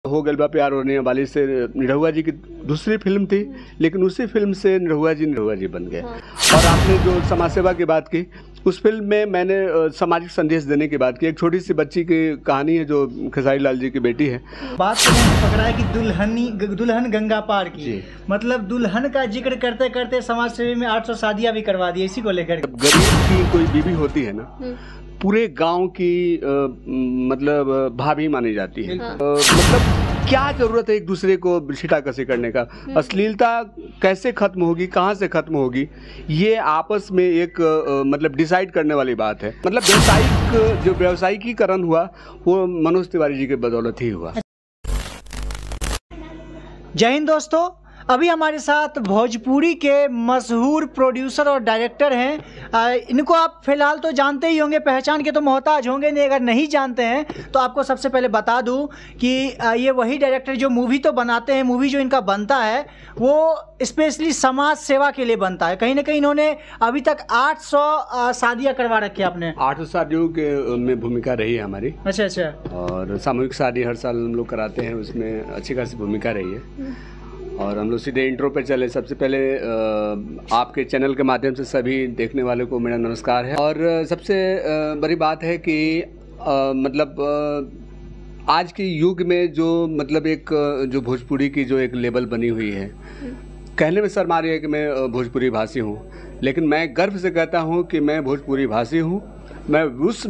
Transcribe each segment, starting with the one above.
हो गलबा प्यार होने वाली से निरहुआ जी की दूसरी फिल्म थी, लेकिन उसी फिल्म से निरहुआ जी बन गए। और आपने जो समाज सेवा की बात की, उस फिल्म में मैंने सामाजिक संदेश देने की बात की। एक छोटी सी बच्ची की कहानी है जो खेसारी लाल जी की बेटी है। बात तो पकड़ा है कि दुल्हन गंगा पार की, मतलब दुल्हन का जिक्र करते करते समाज सेवी में 800 शादियां भी करवा दी इसी को लेकर। गरीब की कोई बीवी होती है ना, पूरे गांव की मतलब भाभी मानी जाती है। मतलब क्या जरूरत है एक दूसरे को छिटाकसी करने का? अश्लीलता कैसे खत्म होगी, कहाँ से खत्म होगी, ये आपस में एक मतलब डिसाइड करने वाली बात है। मतलब जो व्यावसायिकीकरण हुआ वो मनोज तिवारी जी के बदौलत ही हुआ। जय हिंद दोस्तों, अभी हमारे साथ भोजपुरी के मशहूर प्रोड्यूसर और डायरेक्टर हैं। इनको आप फिलहाल तो जानते ही होंगे, पहचान के तो मोहताज होंगे नहीं। अगर नहीं जानते हैं तो आपको सबसे पहले बता दूं कि ये वही डायरेक्टर जो मूवी तो बनाते हैं, मूवी जो इनका बनता है वो स्पेशली समाज सेवा के लिए बनता है। कहीं ना कहीं इन्होंने अभी तक 800 शादियाँ करवा रखी है। आपने 800 शादियों के में भूमिका रही है हमारी। अच्छा। और सामूहिक शादी हर साल हम लोग कराते हैं, उसमें अच्छी खासी भूमिका रही है। और हम लोग सीधे इंट्रो पे चले। सबसे पहले आपके चैनल के माध्यम से सभी देखने वालों को मेरा नमस्कार है। और सबसे बड़ी बात है कि मतलब आज के युग में जो मतलब एक जो भोजपुरी की जो एक लेवल बनी हुई है, कहने में शर्म आ रही है कि मैं भोजपुरी भाषी हूँ, लेकिन मैं गर्व से कहता हूँ कि मैं भोजपुरी भाषी हूँ। मैं उस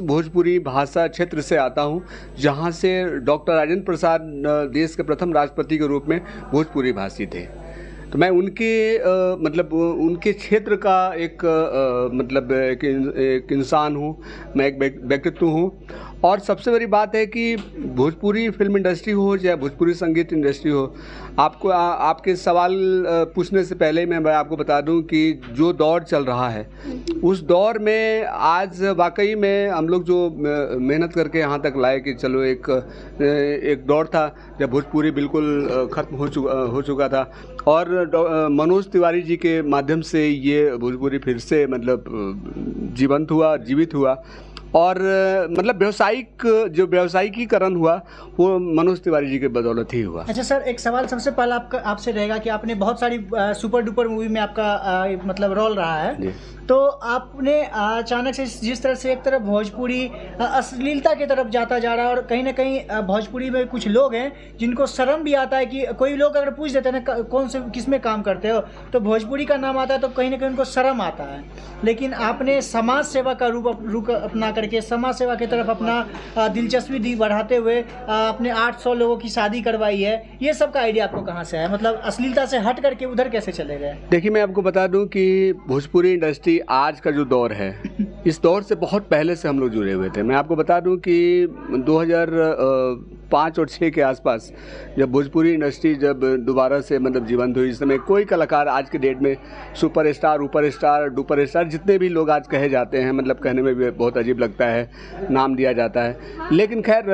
भोजपुरी भाषा क्षेत्र से आता हूं जहां से डॉक्टर राजेंद्र प्रसाद देश के प्रथम राष्ट्रपति के रूप में भोजपुरी भाषी थे। तो मैं उनके मतलब उनके क्षेत्र का एक मतलब एक इंसान हूं, मैं एक व्यक्तित्व हूं। और सबसे बड़ी बात है कि भोजपुरी फिल्म इंडस्ट्री हो या भोजपुरी संगीत इंडस्ट्री हो, आपको आपके सवाल पूछने से पहले मैं आपको बता दूं कि जो दौर चल रहा है उस दौर में आज वाकई में हम लोग जो मेहनत करके यहाँ तक लाए कि चलो एक दौर था जब भोजपुरी बिल्कुल ख़त्म हो चुका था, और मनोज तिवारी जी के माध्यम से ये भोजपुरी फिर से मतलब जीवित हुआ। और मतलब व्यावसायिकीकरण हुआ वो मनोज तिवारी जी के बदौलत ही हुआ। अच्छा सर, एक सवाल सबसे पहला आपसे रहेगा कि आपने बहुत सारी सुपर डुपर मूवी में आपका मतलब रोल रहा है, तो आपने अचानक से जिस तरह से एक तरफ भोजपुरी अश्लीलता की तरफ जाता जा रहा है, और कहीं ना कहीं भोजपुरी में कुछ लोग हैं जिनको शर्म भी आता है कि कोई लोग अगर पूछ देते हैं ना कौन से किस में काम करते हो, तो भोजपुरी का नाम आता है तो कहीं ना कहीं उनको शर्म आता है। लेकिन आपने समाज सेवा का रूप अपना करके समाज सेवा की तरफ अपना दिलचस्पी बढ़ाते हुए अपने 800 लोगों की शादी करवाई है। ये सब का आइडिया आपको कहाँ से है? मतलब अश्लीलता से हट करके उधर कैसे चले गए? देखिए, मैं आपको बता दूं कि भोजपुरी इंडस्ट्री आज का जो दौर है, इस दौर से बहुत पहले से हम लोग जुड़े हुए थे। मैं आपको बता दूं कि 2005 और 6 के आसपास जब भोजपुरी इंडस्ट्री जब दोबारा से मतलब जीवंत हुई, इस समय कोई कलाकार आज के डेट में सुपरस्टार, डुपरस्टार जितने भी लोग आज कहे जाते हैं, मतलब कहने में भी बहुत अजीब लगता है, नाम दिया जाता है, लेकिन खैर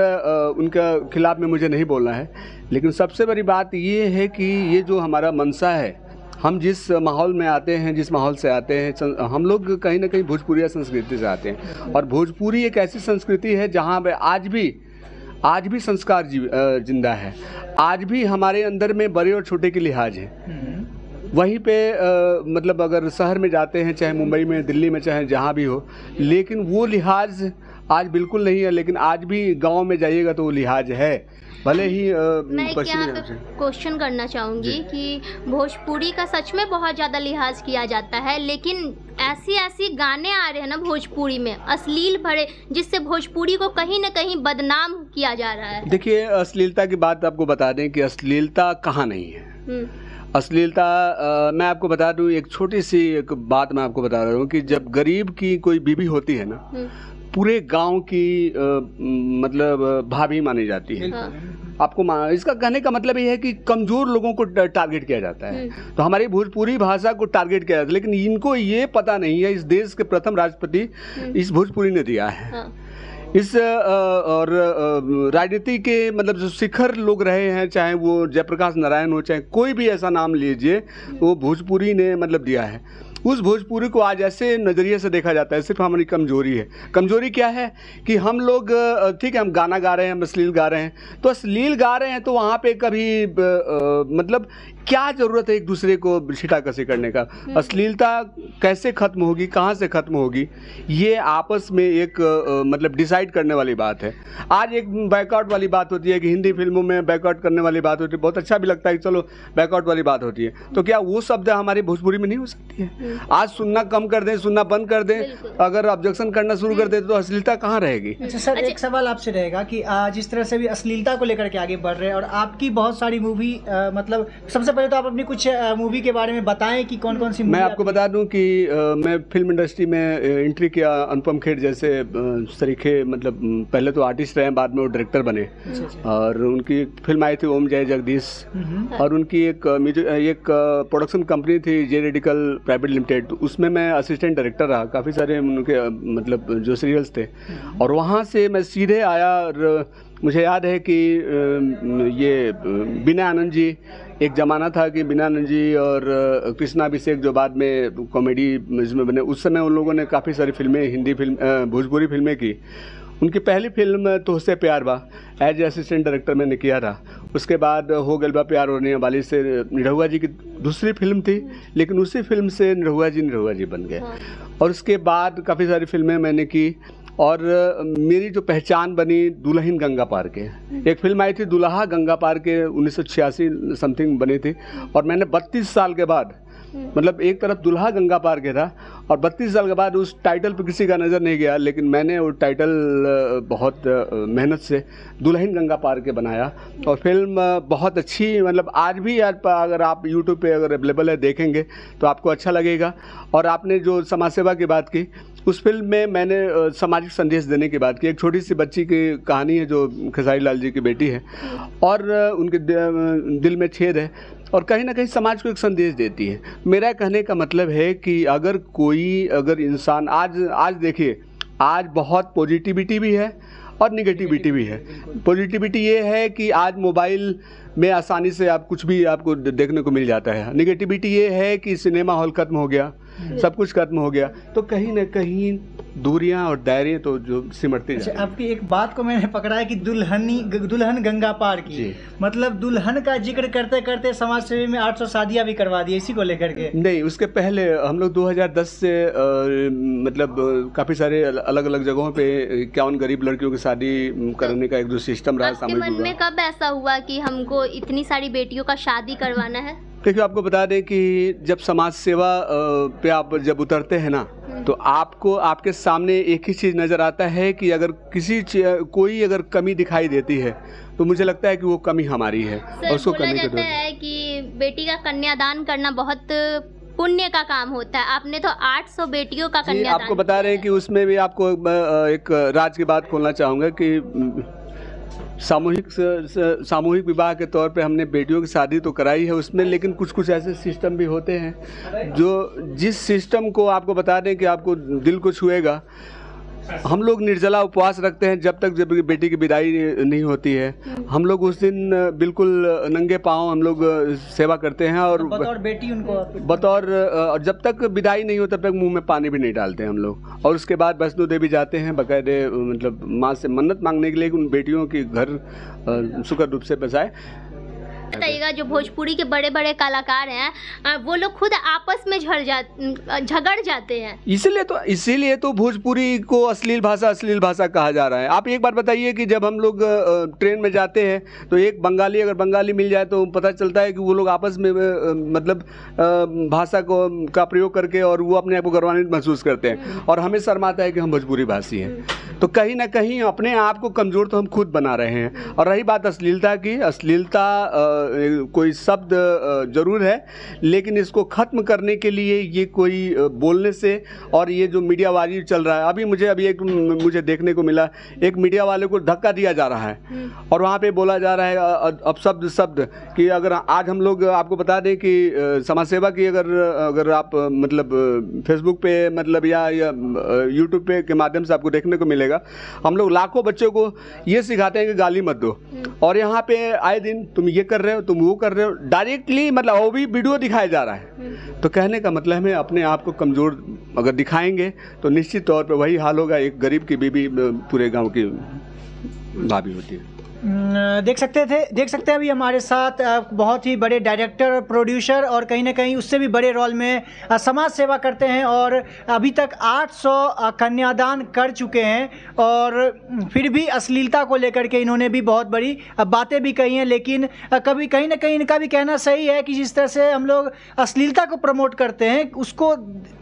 उनका खिलाफ में मुझे नहीं बोलना है। लेकिन सबसे बड़ी बात ये है कि ये जो हमारा मनसा है, हम जिस माहौल में आते हैं, जिस माहौल से आते हैं, हम लोग कहीं ना कहीं भोजपुरी संस्कृति से आते हैं। और भोजपुरी एक ऐसी संस्कृति है जहाँ पे आज भी संस्कार जिंदा है। आज भी हमारे अंदर में बड़े और छोटे के लिहाज है। वहीं पे मतलब अगर शहर में जाते हैं, चाहे मुंबई में, दिल्ली में, चाहे जहाँ भी हो, लेकिन वो लिहाज आज बिल्कुल नहीं है। लेकिन आज भी गांव में जाइएगा तो वो लिहाज है, भले ही मैं यहाँ पे क्वेश्चन करना चाहूँगी कि भोजपुरी का सच में बहुत ज़्यादा लिहाज किया जाता है, लेकिन ऐसी गाने आ रहे हैं ना भोजपुरी में अश्लील भरे, जिससे भोजपुरी को कहीं ना कहीं बदनाम किया जा रहा है। देखिए, अश्लीलता की बात आपको बता दें कि अश्लीलता कहाँ नहीं है। अश्लीलता मैं आपको बता दूं, एक छोटी सी एक बात मैं आपको बता रहा हूँ कि जब गरीब की कोई बीवी होती है ना, पूरे गांव की मतलब भाभी मानी जाती है। आपको इसका कहने का मतलब ये है कि कमजोर लोगों को टारगेट किया जाता है। तो हमारी भोजपुरी भाषा को टारगेट किया जाता है, लेकिन इनको ये पता नहीं है इस देश के प्रथम राष्ट्रपति इस भोजपुरी ने दिया है। इस और राजनीति के मतलब जो शिखर लोग रहे हैं, चाहे वो जयप्रकाश नारायण हो, चाहे कोई भी ऐसा नाम लीजिए, वो भोजपुरी ने मतलब दिया है। उस भोजपुरी को आज ऐसे नज़रिए से देखा जाता है सिर्फ हमारी कमजोरी है। कमजोरी क्या है कि हम लोग ठीक है, हम गाना गा रहे हैं, हम अश्लील गा रहे हैं, तो अश्लील गा रहे हैं तो वहाँ पे कभी मतलब क्या ज़रूरत है एक दूसरे को छिटाकसी करने का? अश्लीलता कैसे ख़त्म होगी, कहाँ से ख़त्म होगी, ये आपस में एक मतलब डिसाइड करने वाली बात है। आज एक बैकआउट वाली बात होती है कि हिंदी फिल्मों में बैकआउट करने वाली बात होती है, बहुत अच्छा भी लगता है कि चलो बैकआउट वाली बात होती है, तो क्या वो शब्द हमारी भोजपुरी में नहीं हो सकती है? आज सुनना कम कर दें, सुनना बंद कर दें, अगर ऑब्जेक्शन करना शुरू कर दें तो अश्लीलता कहाँ रहेगी? अच्छा सर, एक सवाल आपसे रहेगा कि जिस तरह से भी अश्लीलता को लेकर के आगे बढ़ रहे हैं और आपकी बहुत सारी मूवी मतलब सबसे पहले तो आप अपनी कुछ मूवी के बारे में बताएं कि कौन कौन सी मूवी। मैं आपको बता दूं कि मैं फिल्म इंडस्ट्री में एंट्री किया अनुपम खेर जैसे सरीखे, मतलब पहले तो आर्टिस्ट रहे, बाद में वो डायरेक्टर बने। और उनकी फिल्म आई थी ओम जय जगदीश, और उनकी एक प्रोडक्शन कंपनी थी जे रेडिकल प्राइवेट लिमिटेड, तो उसमें मैं असिस्टेंट डायरेक्टर रहा। काफ़ी सारे उनके मतलब जो सीरियल्स थे, और वहाँ से मैं सीधे आया। और मुझे याद है कि ये बीना आनंद जी, एक ज़माना था कि बीना आनंद जी और कृष्णा अभिषेक जो बाद में कॉमेडी इसमें बने, उस समय उन लोगों ने काफ़ी सारी फिल्में, हिंदी फिल्म, भोजपुरी फिल्में की। उनकी पहली फिल्म तुझसे प्यार बा एज असिस्टेंट डायरेक्टर मैंने किया था। उसके बाद हो गल बा प्यार होने वाली से निरहुआ जी की दूसरी फिल्म थी, लेकिन उसी फिल्म से निरहुआ जी बन गए। और उसके बाद काफ़ी सारी फिल्में मैंने की, और मेरी जो पहचान बनी दुल्हन गंगा पार के, एक फिल्म आई थी दुल्हा गंगा पार के, 1986 समथिंग बनी थी। और मैंने 32 साल के बाद, मतलब एक तरफ दुल्हा गंगा पार के था और 32 साल के बाद उस टाइटल पर किसी का नज़र नहीं गया, लेकिन मैंने वो टाइटल बहुत मेहनत से दुल्हन गंगा पार के बनाया। और फिल्म बहुत अच्छी, मतलब आज भी अगर आप यूट्यूब पे अगर अवेलेबल है देखेंगे तो आपको अच्छा लगेगा। और आपने जो समाज सेवा की बात की, उस फिल्म में मैंने सामाजिक संदेश देने की बात की। एक छोटी सी बच्ची की कहानी है जो खेसारी लाल जी की बेटी है, और उनके दिल में छेद है, और कहीं ना कहीं समाज को एक संदेश देती है। मेरा कहने का मतलब है कि अगर इंसान आज देखिए, आज बहुत पॉजिटिविटी भी है और निगेटिविटी भी है। पॉजिटिविटी ये है कि आज मोबाइल में आसानी से आप कुछ भी आपको देखने को मिल जाता है। निगेटिविटी ये है कि सिनेमा हॉल खत्म हो गया, सब कुछ खत्म हो गया, तो कहीं ना कहीं दूरियां और दायरे तो जो सिमटते जाते हैं। आपकी एक बात को मैंने पकड़ा है कि दुल्हन गंगा पार की, मतलब दुल्हन का जिक्र करते करते समाज सेवी में 800 शादियां भी करवा दी, इसी को लेकर के। नहीं, उसके पहले हम लोग 2010 से मतलब काफ़ी सारे अलग अलग जगहों पे 51 गरीब लड़कियों की शादी करने का एक जो सिस्टम रहा, आपके मन में कब ऐसा हुआ कि हमको इतनी सारी बेटियों का शादी करवाना है? देखिए, आपको बता दें कि जब समाज सेवा पे आप जब उतरते हैं ना, तो आपको आपके सामने एक ही चीज़ नज़र आता है कि अगर कोई अगर कमी दिखाई देती है तो मुझे लगता है कि वो कमी हमारी है। और उसको बोला जाता है कि बेटी का कन्यादान करना बहुत पुण्य का काम होता है। आपने तो 800 बेटियों का कन्यादान। आपको बता रहे हैं कि उसमें भी आपको एक राज की बात खोलना चाहूँगा कि सामूहिक विवाह के तौर पे हमने बेटियों की शादी तो कराई है उसमें, लेकिन कुछ ऐसे सिस्टम भी होते हैं जो जिस सिस्टम को आपको बता दें कि आपको दिल को छुएगा। हम लोग निर्जला उपवास रखते हैं जब बेटी की विदाई नहीं होती है। हम लोग उस दिन बिल्कुल नंगे पांव हम लोग सेवा करते हैं, और बतौर बेटी उनको जब तक विदाई नहीं हो तब तक मुंह में पानी भी नहीं डालते हम लोग। और उसके बाद वैष्णो देवी जाते हैं बाकायदे, मतलब माँ से मन्नत मांगने के लिए कि उन बेटियों की घर सुखद रूप से बसाए। बताइएगा, जो भोजपुरी के बड़े बड़े कलाकार हैं वो लोग खुद आपस में झगड़ जाते हैं, इसीलिए तो भोजपुरी को अश्लील भाषा कहा जा रहा है। आप एक बार बताइए कि जब हम लोग ट्रेन में जाते हैं तो एक अगर बंगाली मिल जाए तो पता चलता है कि वो लोग आपस में मतलब भाषा का प्रयोग करके और वो अपने आप को गौरवान्वित महसूस करते हैं, और हमें शर्माता है कि हम भोजपुरी भाषी हैं। तो कहीं ना कहीं अपने आप को कमज़ोर तो हम खुद बना रहे हैं। और रही बात अश्लीलता की, अश्लीलता कोई शब्द ज़रूर है, लेकिन इसको ख़त्म करने के लिए ये कोई बोलने से, और ये जो मीडियाबाजी चल रहा है, अभी मुझे देखने को मिला, एक मीडिया वाले को धक्का दिया जा रहा है और वहाँ पे बोला जा रहा है अब शब्द कि अगर आज हम लोग आपको बता दें कि समाज सेवा की अगर आप मतलब फेसबुक पे मतलब या यूट्यूब पे के माध्यम से आपको देखने को मिलेगा, हम लोग लाखों बच्चों को ये सिखाते हैं कि गाली मत दो, और यहाँ पे आए दिन तुम ये कर रहे हो, तुम वो कर रहे हो, डायरेक्टली मतलब वो भी वीडियो दिखाया जा रहा है। तो कहने का मतलब है अपने आप को कमज़ोर अगर दिखाएंगे तो निश्चित तौर पर वही हाल होगा। एक गरीब की बीवी पूरे गांव की भाभी होती है। देख सकते हैं अभी हमारे साथ बहुत ही बड़े डायरेक्टर, प्रोड्यूसर और कहीं ना कहीं उससे भी बड़े रोल में समाज सेवा करते हैं और अभी तक 800 कन्यादान कर चुके हैं और फिर भी अश्लीलता को लेकर के इन्होंने भी बहुत बड़ी बातें भी कही हैं। लेकिन कभी कहीं ना कहीं इनका भी कहना सही है कि जिस तरह से हम लोग अश्लीलता को प्रमोट करते हैं उसको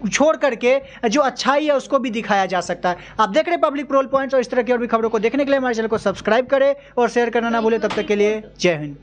छोड़ करके जो अच्छाई है उसको भी दिखाया जा सकता है। आप देख रहे हैं पब्लिक प्रोल पॉइंट्स और इस तरह की और भी खबरों को देखने के लिए हमारे चैनल को सब्सक्राइब करें और शेयर करना ना भूलें। तब तक के लिए जय हिंद।